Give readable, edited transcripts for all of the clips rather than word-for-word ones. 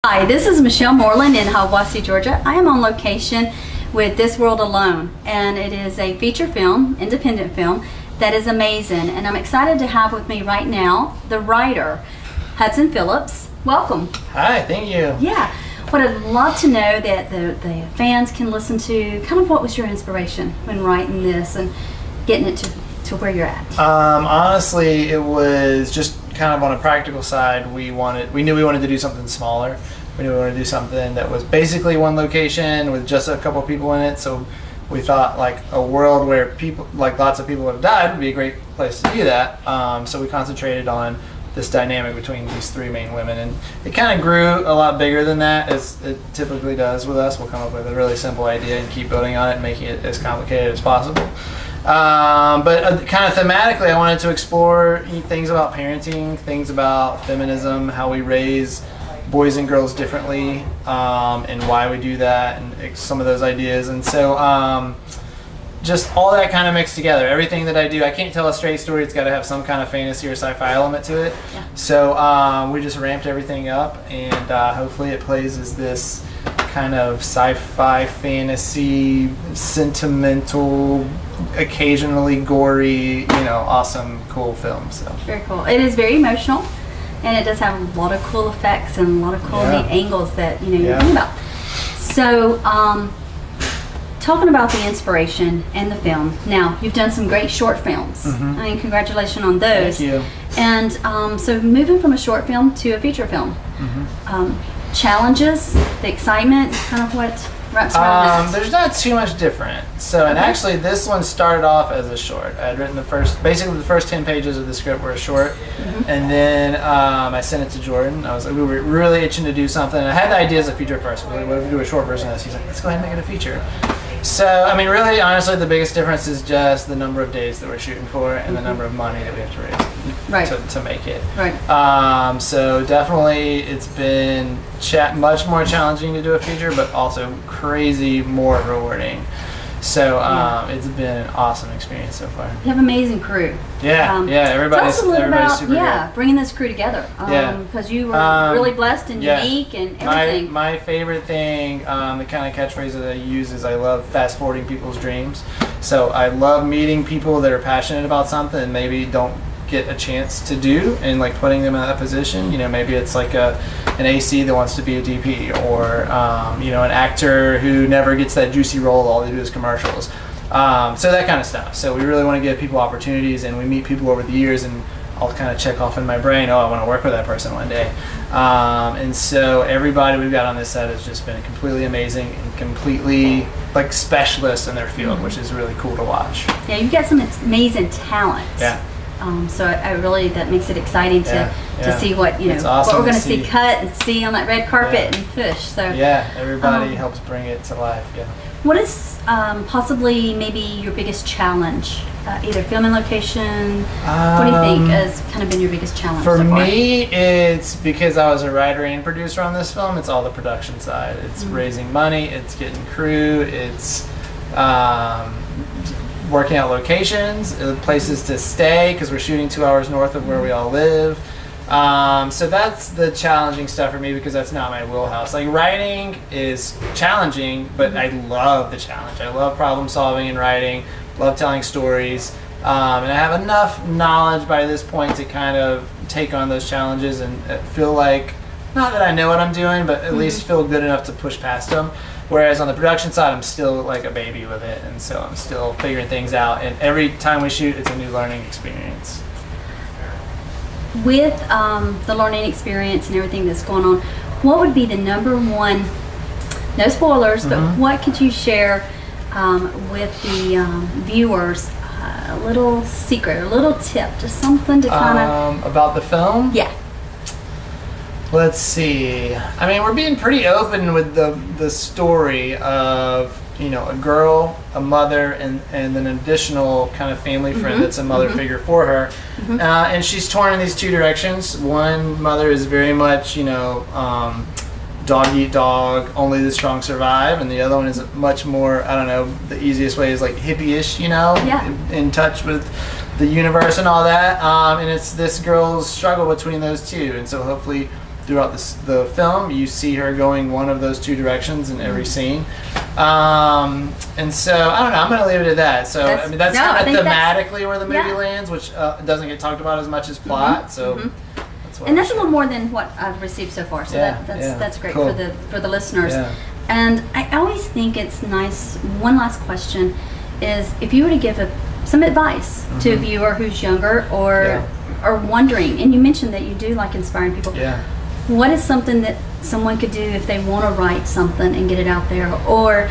Hi, this is Michelle Moreland in Hiawassee, Georgia. I am on location with This World Alone, and it is a feature film, independent film, that is amazing. And I'm excited to have with me right now the writer, Hudson Pillips. Welcome. Hi, thank you. Yeah, what I'd love to know that the fans can listen to, kind of what was your inspiration when writing this and getting it to where you're at? Honestly, it was just kind of on a practical side. We knew we wanted to do something smaller. We knew we wanted to do something that was basically one location with just a couple people in it. So we thought like a world where people, like lots of people have died, would be a great place to do that. So we concentrated on this dynamic between these three main women, and it kind of grew a lot bigger than that, as it typically does with us. We'll come up with a really simple idea and keep building on it and making it as complicated as possible. But kind of thematically, I wanted to explore things about parenting, things about feminism, how we raise boys and girls differently, and why we do that, and some of those ideas. And so just all that kind of mixed together. Everything that I do, I can't tell a straight story. It's got to have some kind of fantasy or sci-fi element to it. Yeah. So we just ramped everything up, and hopefully it plays as this kind of sci-fi, fantasy, sentimental, occasionally gory, awesome, cool film. So very cool. It is very emotional, and it does have a lot of cool effects and a lot of cool neat angles that you think about. So talking about the inspiration and the film, now you've done some great short films. I mean, congratulations on those. Thank you. And so moving from a short film to a feature film, challenges, the excitement, kind of what wraps around that? There's not too much different. So, and actually this one started off as a short. I had written the first 10 pages of the script were a short, and then I sent it to Jordan. I was like, we were really itching to do something. I had the idea as a feature first. What if we do a short version of this? He's like, let's go ahead and make it a feature. So, I mean, really, honestly, the biggest difference is just the number of days that we're shooting for and the number of money that we have to raise to make it. Right. So definitely it's been much more challenging to do a feature, but also crazy more rewarding. So it's been an awesome experience so far. You have an amazing crew. Everybody's super good. Bringing this crew together. Because you were really blessed and unique and everything. My favorite thing, the kind of catchphrase that I use is I love fast forwarding people's dreams. So I love meeting people that are passionate about something and maybe don't get a chance to do, and like putting them in that position. Maybe it's like an AC that wants to be a DP, or an actor who never gets that juicy role, all they do is commercials. So that kind of stuff. So we really want to give people opportunities, and we meet people over the years, and I'll kind of check off in my brain, I want to work with that person one day. And so everybody we've got on this set has just been completely amazing and completely like specialists in their field, which is really cool to watch. Yeah, you've got some amazing talent. Yeah. So I really, that makes it exciting to see what awesome what we're going to see cut and see on that red carpet and push. So everybody helps bring it to life. Yeah. What is possibly maybe your biggest challenge? Either filming location. What do you think has kind of been your biggest challenge? For me, it's because I was a writer and producer on this film. It's all the production side. It's raising money. It's getting crew. It's working out locations, places to stay, because we're shooting 2 hours north of where we all live. So that's the challenging stuff for me, because that's not my wheelhouse. Like, writing is challenging, but I love the challenge. I love problem solving and writing, love telling stories, and I have enough knowledge by this point to kind of take on those challenges and feel like, not that I know what I'm doing, but at least feel good enough to push past them. Whereas on the production side, I'm still like a baby with it, and so I'm still figuring things out. And every time we shoot, it's a new learning experience. With the learning experience and everything that's going on, what would be the number one, no spoilers, but what could you share with the viewers? A little secret, a little tip, just something to kind of... About the film? Yeah. Let's see. I mean, we're being pretty open with the story of, a girl, a mother, and an additional kind of family friend that's a mother figure for her. And she's torn in these two directions. One mother is very much, dog eat dog, only the strong survive. And the other one is much more, the easiest way is like hippie-ish, in touch with the universe and all that. And it's this girl's struggle between those two. And so hopefully throughout the film, you see her going one of those two directions in every scene. And so, I don't know, I'm going to leave it at that. So, that's kind of thematically where the movie lands, which doesn't get talked about as much as plot. So, that's a little more than what I've received so far. So that's great for the listeners. Yeah. And I always think it's nice. One last question is, if you were to give some advice to a viewer who's younger or wondering, and you mentioned that you do like inspiring people. Yeah. What is something that someone could do if they want to write something and get it out there, or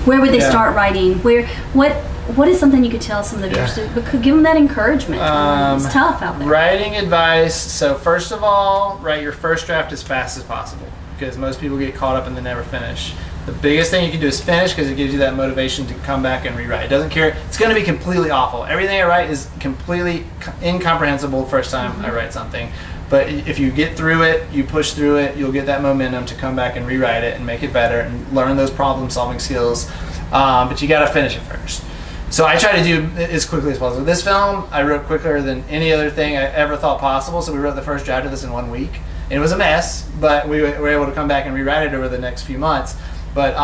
where would they start writing? What is something you could tell some of the viewers that could give them that encouragement? It's tough out there. Writing advice. So first of all, write your first draft as fast as possible, because most people get caught up and they never finish. The biggest thing you can do is finish, because it gives you that motivation to come back and rewrite. It doesn't care. It's going to be completely awful. Everything I write is completely incomprehensible the first time I write something. But if you get through it, you push through it, you'll get that momentum to come back and rewrite it and make it better and learn those problem-solving skills. But you got to finish it first. So I try to do as quickly as possible. This film, I wrote quicker than any other thing I ever thought possible. So we wrote the first draft of this in 1 week. And it was a mess, but we were able to come back and rewrite it over the next few months. But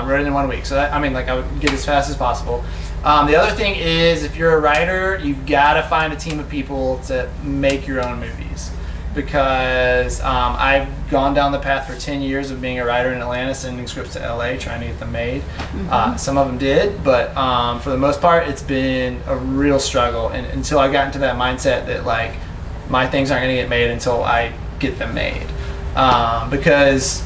wrote it in 1 week. So I would get as fast as possible. The other thing is, if you're a writer, you've got to find a team of people to make your own movies. Because I've gone down the path for 10 years of being a writer in Atlanta, sending scripts to LA, trying to get them made. Some of them did, but for the most part, it's been a real struggle. And until I got into that mindset that, like, my things aren't going to get made until I get them made. Because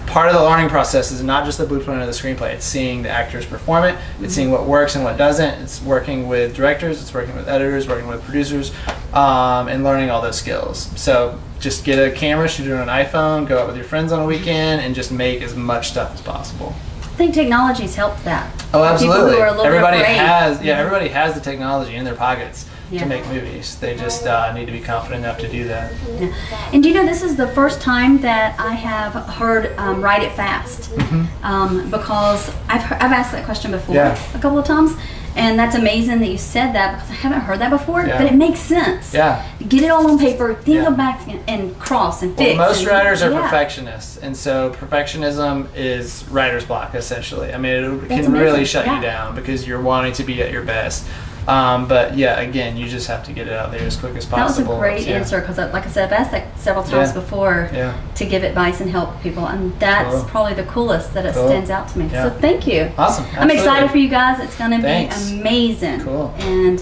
part of the learning process is not just the blueprint of the screenplay. It's seeing the actors perform it. It's seeing what works and what doesn't. It's working with directors. It's working with editors, working with producers, and learning all those skills. So just get a camera, shoot it on an iPhone, go out with your friends on a weekend, and just make as much stuff as possible. I think technology's helped that. Oh, absolutely. People who are a little everybody bit afraid. Everybody has the technology in their pockets to make movies. They just need to be confident enough to do that. Yeah. And do you know, this is the first time that I have heard write it fast, because I've asked that question before a couple of times, and that's amazing that you said that, because I haven't heard that before, but it makes sense. Yeah. Get it all on paper, then go back and cross and fix. Well, most writers are perfectionists, and so perfectionism is writer's block, essentially. I mean, it can really shut you down, because you're wanting to be at your best. But again, you just have to get it out there as quick as possible. That was a great answer, because like I said, I've asked that several times before to give advice and help people, and that's probably the coolest that it stands out to me. So thank you. Awesome. I'm excited for you guys. It's going to be amazing. Cool. And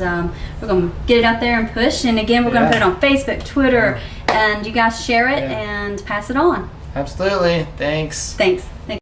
we're going to get it out there and push, and again, we're going to put it on Facebook, Twitter, and you guys share it and pass it on. Absolutely. Thanks. Thanks.